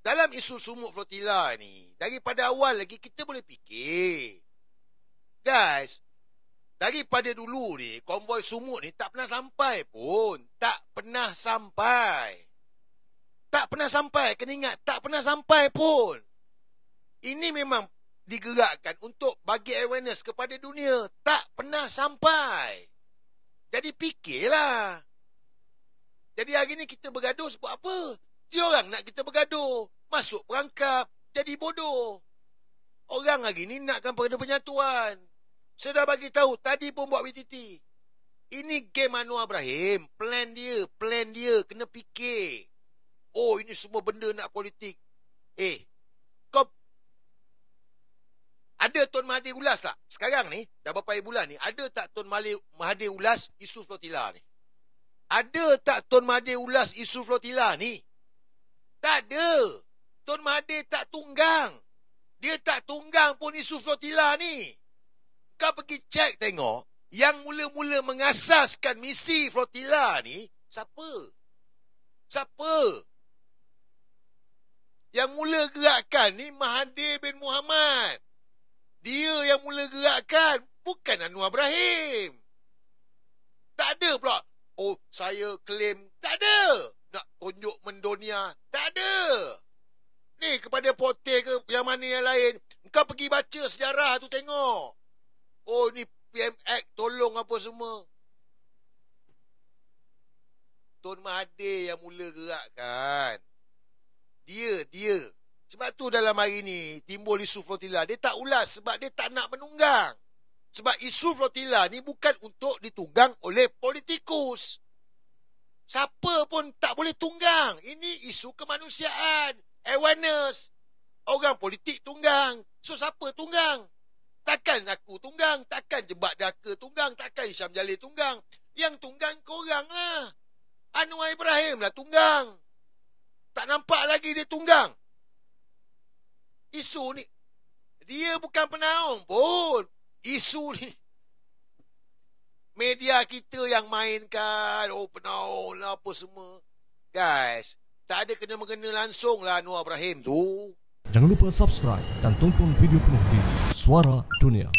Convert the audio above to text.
dalam isu sumuk flotilla ni, daripada awal lagi kita boleh fikir. Guys, daripada dulu ni, konvoi sumuk ni tak pernah sampai pun. Tak pernah sampai. Tak pernah sampai. Kena ingat, tak pernah sampai pun. Ini memang digerakkan untuk bagi awareness kepada dunia. Tak pernah sampai. Jadi fikirlah. Jadi hari ni kita bergaduh sebab apa? Dia orang nak kita bergaduh. Masuk perangkap. Jadi bodoh. Orang hari ni nakkan pada penyatuan. Saya dah bagi tahu. Tadi pun buat BTT. Ini game Anwar Ibrahim. Plan dia. Kena fikir. Oh, ini semua benda nak politik. Kau ada Tun Mahathir ulas tak? Sekarang ni, dah berapa bulan ni, ada tak Tun Mahathir ulas isu flotilla ni? Ada tak Tun Mahathir ulas isu flotilla ni? Tak ada. Tun Mahathir tak tunggang. Dia tak tunggang pun isu flotilla ni. Kau pergi cek tengok, yang mula-mula mengasaskan misi flotilla ni, siapa? Yang mula gerakkan ni Mahathir bin Mohamad. Dia yang mula gerakkan, bukan Anwar Ibrahim. Tak ada pula. Oh, saya claim. Tak ada. Nak tunjuk mendunia. Tak ada. Ni kepada Potter ke yang mana yang lain. Kau pergi baca sejarah tu tengok. Oh, ni PM Act tolong apa semua. Tun Mahathir yang mula gerakkan. Dia. Sebab tu dalam hari ni timbul isu flotilla. Dia tak ulas sebab dia tak nak menunggang. Sebab isu flotilla ni bukan untuk ditunggang oleh politikus. Siapa pun tak boleh tunggang. Ini isu kemanusiaan. Awareness. Orang politik tunggang. So siapa tunggang? Takkan aku tunggang. Takkan Jebat Daka tunggang. Takkan Syam Jalil tunggang. Yang tunggang korang lah. Anwar Ibrahim lah tunggang. Tak nampak lagi dia tunggang. Isu ni, dia bukan penaung pun. Isu ni, media kita yang mainkan. Oh, penaung lah apa semua. Guys, tak ada kena-mengena langsung lah Anwar Ibrahim tu. Jangan lupa subscribe dan tonton video penuh di Suara Dunia.